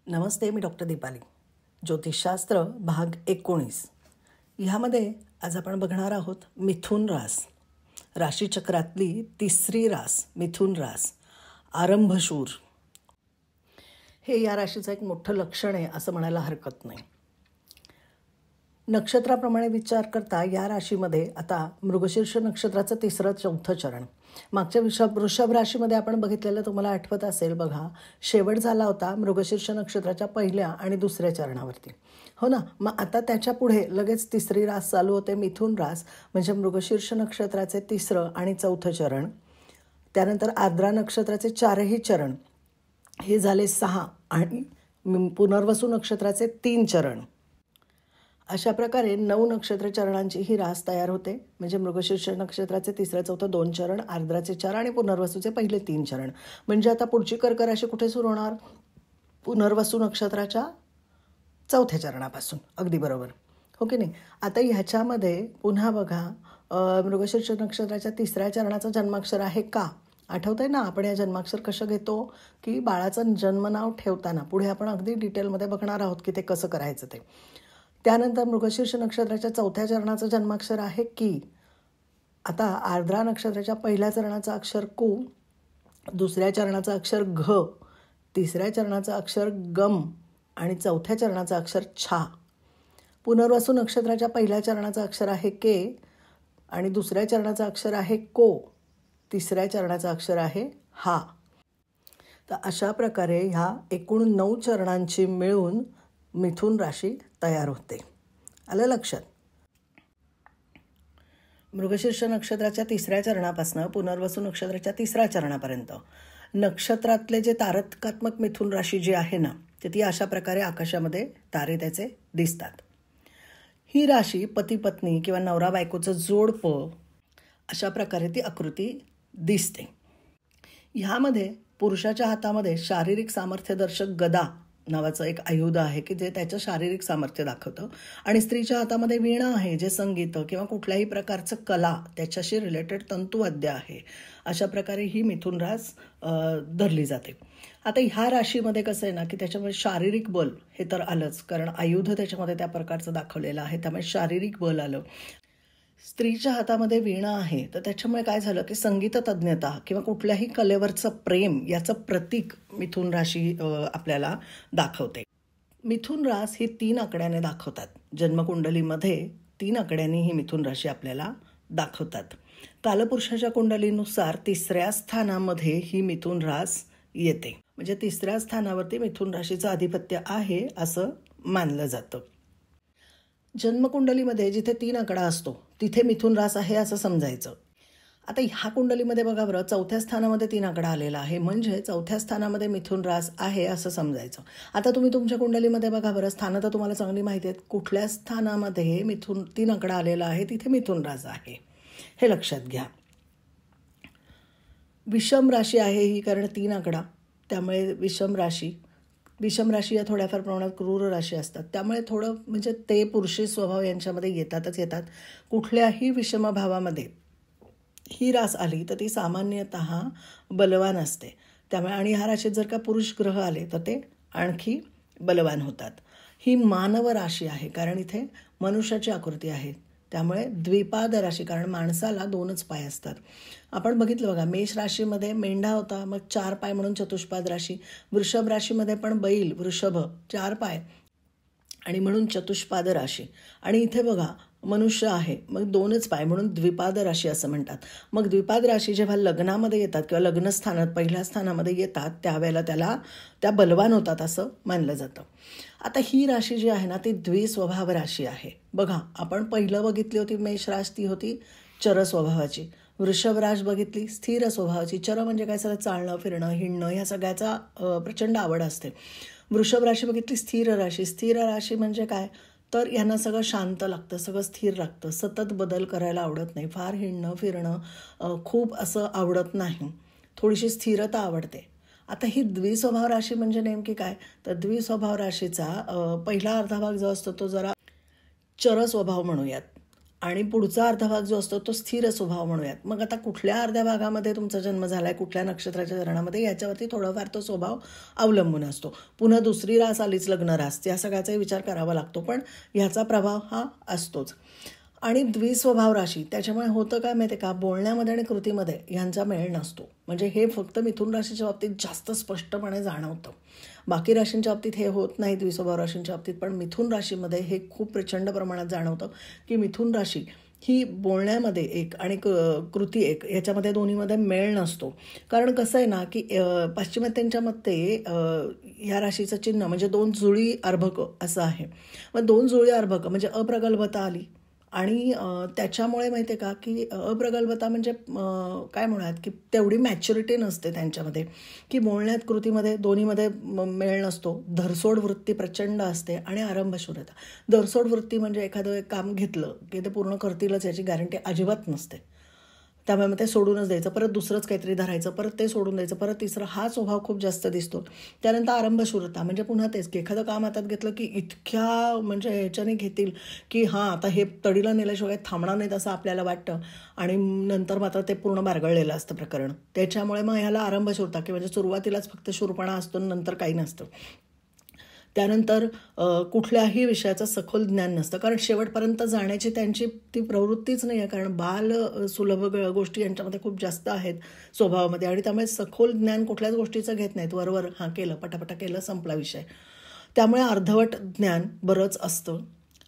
नमस्ते, मी doctor Deepali. ज्योतिषशास्त्र भाग 19 ह्यामध्ये आज आपण बघणार आहोत मिथुन रास. राशीचक्रातली तिसरी रास मिथुन रास, आरंभशूर. हे या राशीचं एक मोठं लक्षण आहे असं म्हणायला हरकत नाही. नक्षत्राप्रमाणे विचार करता या राशीमध्ये आता मृगशीर्ष नक्षत्राचं तिसरं चौथं चरण. मागच्या वृषभ राशीमध्ये आपण बघितलेलं तुम्हाला आठवत असेल बघा, शेवट झाला होता मृगशीर्ष नक्षत्राच्या पहिल्या आणि दुसऱ्या चरणावरती, हो ना. मग आता त्याच्या पुढे लगेच तिसरी रास चालू होते, मिथुन रास, म्हणजे मृगशीर्ष नक्षत्राचे तिसरं आणि चौथं चरण. त्यानंतर आर्द्रा नक्षत्राचे चारही चरण हे झाले 6 आणि पुनर्वसू नक्षत्राचे 3 चरण. अशा प्रकारे 9 नक्षत्र चरणांची ही रास तयार होते. म्हणजे मृगशीर्ष नक्षत्राचे तिसरं चौथं 2 चरण, आर्द्राचे 4 आणि पुनर्वसूचे पहिले 3 चरण. म्हणजे आता पुढची कर्क राशी कुठे सुरू होणार? पुनर्वसू नक्षत्राच्या चौथ्या चरणापासून. अगदी बरोबर, हो की नाही. आता ह्याच्यामध्ये पुन्हा बघा, मृगशीर्ष नक्षत्राच्या तिसऱ्या चरणाचं जन्माक्षर आहे का? आठवत आहे ना आपण या जन्माक्षर कसं घेतो, की बाळाचं जन्मनाव ठेवताना पुढे आपण अगदी डिटेलमध्ये बघणार आहोत की ते कसं करायचं ते. त्यानंतर मृगशीर्ष नक्षत्राच्या चौथ्या चरणाचं जन्माक्षर आहे की. आता आर्द्रा नक्षत्राच्या पहिल्या चरणाचं अक्षर कु, दुसऱ्या चरणाचं अक्षर घ, तिसऱ्या चरणाचं अक्षर गम आणि चौथ्या चरणाचं अक्षर छा. पुनर्वसू नक्षत्राच्या पहिल्या चरणाचं अक्षर आहे के आणि दुसऱ्या चरणाचं अक्षर आहे को, तिसऱ्या चरणाचं अक्षर आहे हा. तर अशा प्रकारे ह्या एकूण 9 चरणांची मिळून मिथुन राशी तयार होते. आलं लक्षात? मृगशीर्ष नक्षत्राच्या तिसऱ्या चरणापासून पुनर्वसू नक्षत्राच्या तिसऱ्या चरणापर्यंत नक्षत्रातले जे तारकात्मक मिथुन राशी जी आहे ना, तर ती अशा प्रकारे आकाशामध्ये तारे त्याचे दिसतात. ही राशी पती पत्नी किंवा नवरा बायकोचं जोडपं अशा प्रकारे ती आकृती दिसते. ह्यामध्ये पुरुषाच्या हातामध्ये शारीरिक सामर्थ्यदर्शक गदा नावाचं एक आयुध आहे की जे त्याचं शारीरिक सामर्थ्य दाखवतं, आणि स्त्रीच्या हातामध्ये वीणा आहे जे संगीत किंवा कुठल्याही प्रकारचं कला त्याच्याशी रिलेटेड तंतुवाद्य आहे. अशा प्रकारे ही मिथुन रास धरली जाते. आता ह्या राशीमध्ये कसं आहे ना, की त्याच्यामध्ये शारीरिक बल हे तर आलंच, कारण आयुध त्याच्यामध्ये त्या प्रकारचं दाखवलेलं आहे, त्यामुळे शारीरिक बल आलं. स्त्रीच्या हातामध्ये वीणा आहे तर त्याच्यामुळे काय झालं की संगीत तज्ञता किंवा कुठल्याही कलेवरचं प्रेम याचं प्रतीक मिथुन राशी आपल्याला दाखवते. मिथुन रास ही 3 आकड्याने दाखवतात. जन्मकुंडलीमध्ये 3 आकड्यांनी ही मिथुन राशी आपल्याला दाखवतात. कालपुरुषाच्या कुंडलीनुसार 3ऱ्या स्थानामध्ये ही मिथुन रास येते. म्हणजे 3ऱ्या स्थानावरती मिथुन राशीचं आधिपत्य आहे असं मानलं जातं. जन्मकुंडलीमध्ये जिथे 3 आकडा असतो तिथे मिथुन रास आहे असं समजायचं. आता ह्या कुंडलीमध्ये बघा बरं, 4थ्या स्थानामध्ये 3 आकडा आलेला आहे, म्हणजे 4थ्या स्थानामध्ये मिथुन रास आहे असं समजायचं. आता तुम्ही तुमच्या कुंडलीमध्ये बघा बरं, स्थानं तर तुम्हाला चांगली माहिती आहेत, कुठल्या स्थानामध्ये 3 आकडा आलेला आहे तिथे मिथुन रास आहे, हे लक्षात घ्या. विषम राशी आहे ही, कारण 3 आकडा, त्यामुळे विषम राशी या थोड्याफार प्रमाणात क्रूर राशी असतात. त्यामुळे थोडं म्हणजे ते पुरुषी स्वभाव यांच्यामध्ये येतात. कुठल्याही विषम भावामध्ये ही रास आली तर ती सामान्यतः बलवान असते. त्यामुळे आणि ह्या राशीत जर का पुरुष ग्रह आले तर ते आणखी बलवान होतात. ही मानव राशी आहे, कारण इथे मनुष्याची आकृती आहे. त्यामुळे द्विपाद राशी, कारण माणसाला 2च पाय असतात. आपण बघितलं बघा, मेष राशीमध्ये मेंढा होता, मग 4 पाय म्हणून चतुष्पाद राशी. वृषभ राशीमध्ये पण बैल, वृषभ 4 पाय आणि म्हणून चतुष्पाद राशी. आणि इथे बघा मनुष्य आहे, मग 2च पाय म्हणून द्विपाद राशी असं म्हणतात. मग द्विपाद राशी जेव्हा लग्नामध्ये येतात किंवा लग्नस्थानात पहिल्या स्थानामध्ये येतात त्यावेळेला त्या बलवान होतात असं मानलं जातं. आता ही राशी जी आहे ना ती द्विस्वभाव राशी आहे. बघा, आपण पहिलं बघितली होती मेष रास, ती होती चर स्वभावाची. वृषभ रास बघितली स्थिर स्वभावाची. चर म्हणजे काय, सगळं चालणं फिरणं हिंडणं ह्या सगळ्याचा प्रचंड आवड असते. वृषभ राशी बघितली स्थिर राशी. स्थिर राशी म्हणजे काय, तर यांना सगळं शांत लागतं, सगळं स्थिर लागतं, सतत बदल करायला आवडत नाही, फार हिंडणं फिरणं खूप असं आवडत नाही, थोडीशी स्थिरता आवडते. आता ही द्विस्वभाव राशी म्हणजे नेमकी काय, तर द्विस्वभाव राशीचा पहिला अर्धा भाग जो असतो तो जरा चर स्वभाव म्हणूयात, आणि पुढचा अर्धा भाग जो असतो तो स्थिर स्वभाव म्हणूयात. मग आता कुठल्या अर्ध्या भागामध्ये तुमचा जन्म झालाय, कुठल्या नक्षत्राच्या चरणामध्ये, याच्यावरती थोडाफार तो स्वभाव अवलंबून असतो. पुन्हा दुसरी रास आलीच, लग्न रास, या सगळ्याचाही विचार करावा लागतो, पण ह्याचा प्रभाव हा असतोच. आणि द्विस्वभाव राशी, त्याच्यामुळे होतं काय माहिती का, बोलण्यामध्ये आणि कृतीमध्ये ह्यांचा मेळ नसतो. म्हणजे हे फक्त मिथुन राशीच्या बाबतीत जास्त स्पष्टपणे जाणवतं. बाकी राशींच्या बाबतीत हे होत नाही, द्विस्वभाव राशींच्या बाबतीत, पण मिथुन राशीमध्ये हे खूप प्रचंड प्रमाणात जाणवतं की मिथुन राशी ही बोलण्यामध्ये एक आणि कृती एक, याच्यामध्ये दोन्हीमध्ये मेळ नसतो. कारण कसं आहे ना की पाश्चिमात्यांच्या मते ह्या राशीचं चिन्ह म्हणजे 2 जुळी अर्भक असं आहे. मग 2 जुळी अर्भक म्हणजे अप्रगल्भता आली. आणि त्याच्यामुळे माहिती आहे का की अप्रगल्भता म्हणजे काय म्हणूयात की तेवढी मॅच्युरिटी नसते त्यांच्यामध्ये, की बोलण्यात कृतीमध्ये दोन्हीमध्ये मेळ नसतो. धरसोड वृत्ती प्रचंड असते आणि आरंभशूरता. धरसोड वृत्ती म्हणजे एखादं काम घेतलं की ते पूर्ण करतीलच याची गॅरंटी अजिबात नसते. त्यामुळे मग ते सोडूनच द्यायचं, परत दुसरंच काहीतरी धरायचं, परत ते सोडून द्यायचं, परत तिसरं, हा स्वभाव खूप जास्त दिसतो. त्यानंतर आरंभशूरता म्हणजे पुन्हा तेच की एखादं काम हातात घेतलं की इतक्या म्हणजे ह्याच्याने घेतील की हां आता हे तडीला नेल्याशिवाय थांबणार नाही असं आपल्याला वाटतं, आणि नंतर मात्र ते पूर्ण बारगळलेलं असतं प्रकरण. त्याच्यामुळे मग ह्याला आरंभशूरता की म्हणजे सुरुवातीलाच फक्त शूरपणा असतो, नंतर काही नसतं. त्यानंतर कुठल्याही विषयाचं सखोल ज्ञान नसतं, कारण शेवटपर्यंत जाण्याची त्यांची ती प्रवृत्तीच नाही आहे, कारण बाल सुलभ गोष्टी यांच्यामध्ये खूप जास्त आहेत स्वभावामध्ये, आणि त्यामुळे सखोल ज्ञान कुठल्याच गोष्टीचं घेत नाहीत. वरवर हां केलं, पटापटा केलं, संपला विषय. त्यामुळे अर्धवट ज्ञान बरंच असतं.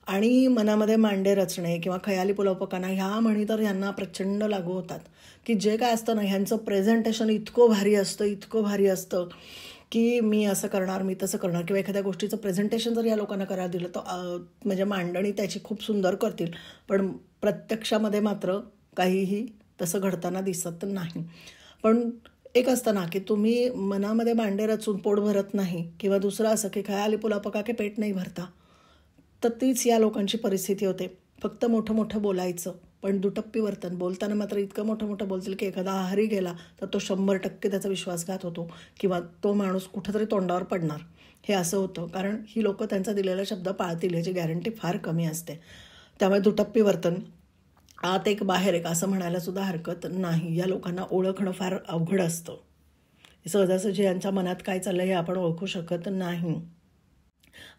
आणि मनामध्ये मांडे रचणे किंवा खयाली पुलावपकाना ह्या म्हणी तर ह्यांना प्रचंड लागू होतात, की जे काय असतं ना ह्यांचं प्रेझेंटेशन इतकं भारी असतं, इतकं भारी असतं की मी असं करणार, मी तसं करणार, किंवा एखाद्या गोष्टीचं प्रेझेंटेशन जर या लोकांना करायला दिलं तर म्हणजे मांडणी त्याची खूप सुंदर करतील, पण प्रत्यक्षामध्ये मात्र काहीही तसं घडताना दिसत नाही. पण एक असतं ना की तुम्ही मनामध्ये मांडे रचून पोट भरत नाही, किंवा दुसरं असं की खयाली पुलावपका के पेट नाही भरता, तर तीच या लोकांची परिस्थिती होते. फक्त मोठं मोठं बोलायचं, पण दुटप्पी वर्तन. बोलताना मात्र इतकं मोठं मोठं बोलतील की एखादा आहारी गेला तर तो 100% त्याचा विश्वासघात होतो, किंवा तो माणूस कुठंतरी तोंडावर पडणार, हे असं होतं. कारण ही लोकं त्यांचा दिलेला शब्द पाळतील याची गॅरंटी फार कमी असते. त्यामुळे दुटप्पी वर्तन, आत एक बाहेर एक असं म्हणायला सुद्धा हरकत नाही. या लोकांना ओळखणं फार अवघड असतं. सहजासहजी यांच्या मनात काय चाललं हे आपण ओळखू शकत नाही.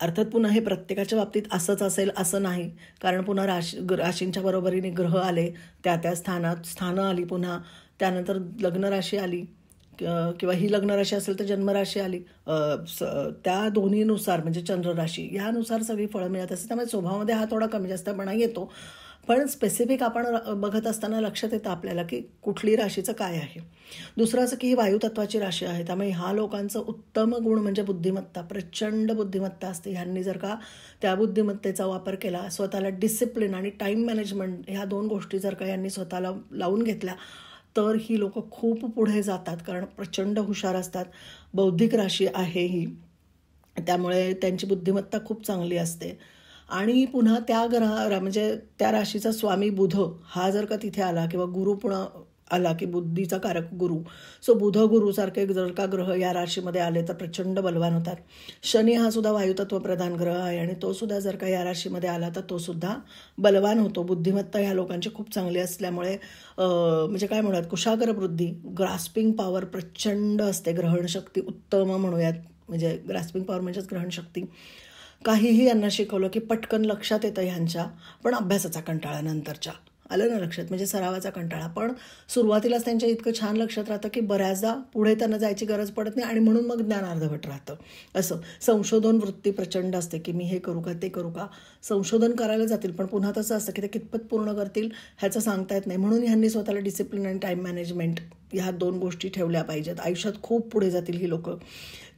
अर्थात पुन्हा हे प्रत्येकाच्या बाबतीत असंच असेल असं नाही, कारण पुन्हा राशींच्या बरोबरीने ग्रह आले, त्या स्थानं आली, पुन्हा त्यानंतर लग्न राशी आली, किंवा ही लग्न राशी असेल तर जन्मराशी आली, त्या दोन्हीनुसार म्हणजे चंद्र राशी यानुसार सगळी फळं मिळत असते. त्यामुळे स्वभावामध्ये हा थोडा कमी जास्तपणा येतो, पण स्पेसिफिक आपण बघत असताना लक्षात येतं आपल्याला की कुठली राशीचं काय आहे. दुसरं असं की ही वायुतत्वाची राशी आहे, त्यामुळे ह्या लोकांचं उत्तम गुण म्हणजे बुद्धिमत्ता, प्रचंड बुद्धिमत्ता असते. ह्यांनी जर का त्या बुद्धिमत्तेचा वापर केला, स्वतःला डिसिप्लिन आणि टाईम मॅनेजमेंट ह्या 2 गोष्टी जर का यांनी स्वतःला लावून घेतल्या तर ही लोकं खूप पुढे जातात, कारण प्रचंड हुशार असतात. बौद्धिक राशी आहे ही, त्यामुळे त्यांची बुद्धिमत्ता खूप चांगली असते. आणि पुन्हा त्या म्हणजे त्या राशीचा स्वामी बुध हा जर का तिथे आला, किंवा गुरु पुन्हा आला की बुद्धीचा कारक गुरु, सो बुध गुरुसारखे जर का ग्रह या राशीमध्ये आले तर प्रचंड बलवान होतात. शनी हा सुद्धा वायुतत्व प्रधान ग्रह आहे, आणि तो सुद्धा जर का या राशीमध्ये आला तर तो सुद्धा बलवान होतो. बुद्धिमत्ता ह्या लोकांची खूप चांगली असल्यामुळे म्हणजे काय म्हणूयात, कुशाग्र बुद्धी, ग्रास्पिंग पॉवर प्रचंड असते, ग्रहणशक्ती उत्तम म्हणूयात. म्हणजे ग्रास्पिंग पॉवर म्हणजेच ग्रहणशक्ती. काहीही यांना शिकवलं की पटकन लक्षात येतं ह्यांच्या, पण अभ्यासाचा कंटाळा नंतरच्या आलं ना लक्षात, म्हणजे सरावाचा कंटाळा. पण सुरुवातीलाच त्यांच्या इतकं छान लक्षात राहतं की बऱ्याचदा पुढे त्यांना जायची गरज पडत नाही, आणि म्हणून मग ज्ञान अर्धवट राहतं. असं संशोधन वृत्ती प्रचंड असते की मी हे करू का ते करू का, संशोधन करायला जातील पण पुन्हा तसं असतं की ते कितपत पूर्ण करतील ह्याचं सांगता येत नाही. म्हणून ह्यांनी स्वतःला डिसिप्लिन आणि टाईम मॅनेजमेंट ह्या 2 गोष्टी ठेवल्या पाहिजेत. आयुष्यात खूप पुढे जातील ही लोकं.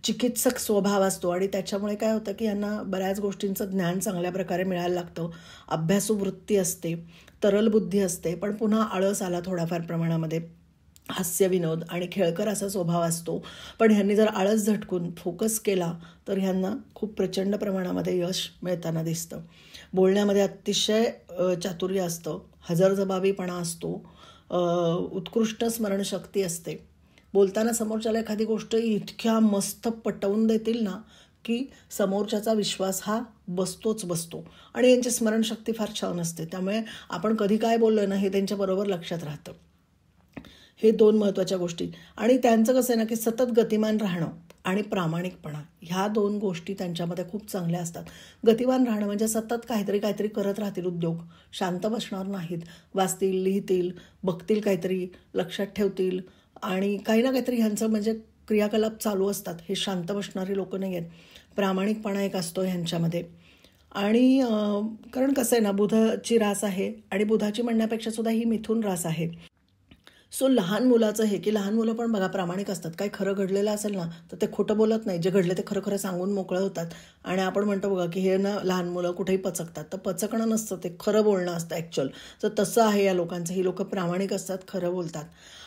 चिकित्सक स्वभाव असतो, आणि त्याच्यामुळे काय होतं की यांना बऱ्याच गोष्टींचं ज्ञान चांगल्या प्रकारे मिळायला लागतं. अभ्यासू वृत्ती असते, तरल बुद्धी असते, पण पुन्हा आळस आला थोड्याफार प्रमाणामध्ये, हास्य विनोद आणि खेळकर असा स्वभाव असतो. पण ह्यांनी जर आळस झटकून फोकस केला तर ह्यांना खूप प्रचंड प्रमाणामध्ये यश मिळताना दिसतं. बोलण्यामध्ये अतिशय चातुर्य असतं, हजरजबाबीपणा असतो, उत्कृष्ट स्मरणशक्ती असते. बोलताना समोरच्याला एखादी गोष्ट इतक्या मस्त पटवून देतील ना की समोरच्याचा विश्वास हा बसतो आणि यांची स्मरणशक्ती फार छान असते, त्यामुळे आपण कधी काय बोललो ना हे त्यांच्याबरोबर लक्षात राहतं. हे 2 महत्त्वाच्या गोष्टी. आणि त्यांचं कसं आहे ना की सतत गतिमान राहणं आणि प्रामाणिकपणा, ह्या 2 गोष्टी त्यांच्यामध्ये खूप चांगल्या असतात. गतिमान राहणं म्हणजे सतत काहीतरी करत राहतील उद्योग, शांत बसणार नाहीत, वाचतील, लिहितील, बघतील, काहीतरी लक्षात ठेवतील आणि काही ना काहीतरी ह्यांचं म्हणजे क्रियाकलाप चालू असतात. हे शांत बसणारी लोकं नाही आहेत. प्रामाणिकपणा एक असतो ह्यांच्यामध्ये. आणि कारण कसं आहे ना, बुधाची रास आहे आणि बुधाची म्हणण्यापेक्षा सुद्धा ही मिथुन रास आहे. सो लहान मुलाचं हे की लहान मुलं पण बघा प्रामाणिक असतात. काही खरं घडलेलं असेल ना तर ते खोटं बोलत नाही, जे घडले ते खरं खरं सांगून मोकळं होतात. आणि आपण म्हणतो बघा की हे ना लहान मुलं कुठेही पचकतात, तर पचकणं नसतं, ते खरं बोलणं असतं ॲक्च्युअल. तर तसं आहे या लोकांचं. ही लोकं प्रामाणिक असतात, खरं बोलतात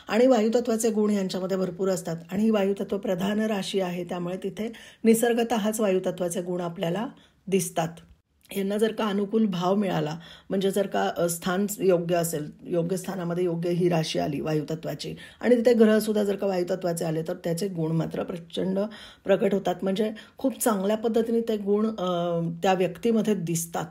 आणि वायुतत्वाचे गुण यांच्यामध्ये भरपूर असतात. आणि ही वायुतत्व प्रधान राशी आहे, त्यामुळे तिथे निसर्गतःच वायुतत्वाचे गुण आपल्याला दिसतात. यांना जर का अनुकूल भाव मिळाला, म्हणजे जर का स्थान योग्य असेल, योग्य स्थानामध्ये योग्य ही राशी आली वायुतत्वाची आणि तिथे ग्रहसुद्धा जर का वायुतत्वाचे आले, तर त्याचे गुण मात्र प्रचंड प्रकट होतात. म्हणजे खूप चांगल्या पद्धतीने ते गुण त्या व्यक्तीमध्ये दिसतात,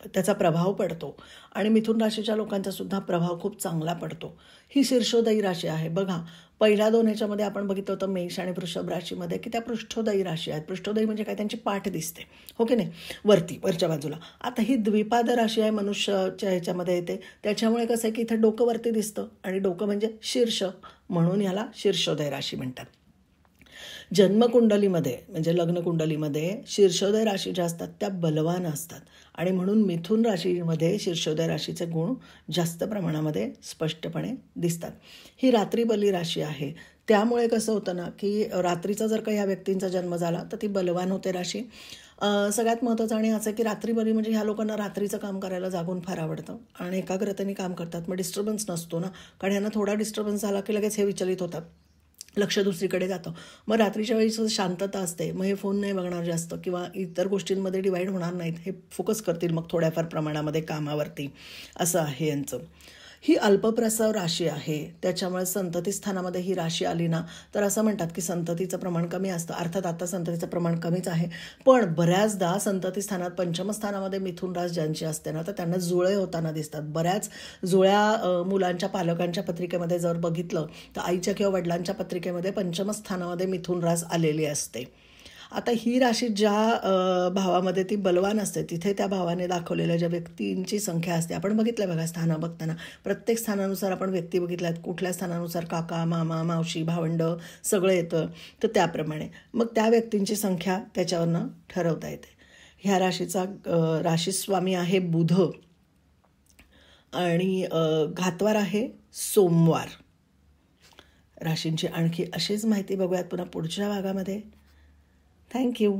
त्याचा प्रभाव पडतो. आणि मिथुन राशीच्या लोकांचा सुद्धा प्रभाव खूप चांगला पडतो. ही शीर्षोदयी राशी आहे. बघा, पहिल्या 2 ह्याच्यामध्ये आपण बघितलं होतं मेष आणि वृषभ राशीमध्ये की त्या पृष्ठोदयी राशी आहेत. पृष्ठोदयी म्हणजे काय, त्यांची पाठ दिसते, हो की नाही, वरच्या बाजूला. आता ही द्विपाद राशी आहे, मनुष्याच्या ह्याच्यामध्ये येते. त्याच्यामुळे कसं आहे की इथं डोकं वरती दिसतं आणि डोकं म्हणजे शीर्ष, म्हणून ह्याला शीर्षोदय राशी म्हणतात. जन्मकुंडलीमध्ये म्हणजे लग्नकुंडलीमध्ये शीर्षोदय राशी ज्या असतात त्या बलवान असतात आणि म्हणून मिथुन राशीमध्ये शीर्षोदय राशीचे गुण जास्त प्रमाणामध्ये स्पष्टपणे दिसतात. ही रात्रीबली राशी आहे, त्यामुळे कसं होतं ना की रात्रीचा जर का ह्या व्यक्तींचा जन्म झाला तर ती बलवान होते राशी. सगळ्यात महत्त्वाचं आणि असं की रात्रीबली म्हणजे ह्या लोकांना रात्रीचं काम करायला जागून फार आवडतं आणि एकाग्रतेने काम करतात. मग डिस्टर्बन्स नसतो ना, कारण ह्यांना थोडा डिस्टर्बन्स झाला की लगेच हे विचलित होतात, लक्ष दुसरीकडे जातं. मग रात्रीच्या वेळी शांतता असते, मग हे फोन नाही बघणार जास्त किंवा इतर गोष्टींमध्ये डिवाईड होणार नाहीत, हे फोकस करतील मग थोड्याफार प्रमाणामध्ये कामावरती. असं आहे यांचं. ही अल्पप्रसव राशी आहे, त्याच्यामुळे संतती स्थानामध्ये ही राशी आली ना तर असं म्हणतात की संततीचं प्रमाण कमी असतं. अर्थात आता संततीचं प्रमाण कमीच आहे, पण बऱ्याचदा संतती स्थानात पंचम स्थानामध्ये मिथुन रास ज्यांची असते ना तर त्यांना जुळे होताना दिसतात. बऱ्याच जुळ्या मुलांच्या पालकांच्या पत्रिकेमध्ये जर बघितलं तर आईच्या किंवा वडिलांच्या पत्रिकेमध्ये पंचम स्थानामध्ये मिथुन रास आलेली असते. आता ही राशी ज्या भावामध्ये ती बलवान असते तिथे त्या भावाने दाखवलेल्या ज्या व्यक्तींची संख्या असते, आपण बघितलं बघा स्थानं बघताना प्रत्येक स्थानानुसार आपण व्यक्ती बघितल्यात, कुठल्या स्थानानुसार काका, मामा, मावशी, भावंड सगळं येतं, तर त्याप्रमाणे मग त्या व्यक्तींची संख्या त्याच्यावरनं ठरवता येते. ह्या राशीचा राशीस्वामी आहे बुध आणि घातवार आहे सोमवार. राशींची आणखी अशीच माहिती बघूयात पुन्हा पुढच्या भागामध्ये. थँक्यू.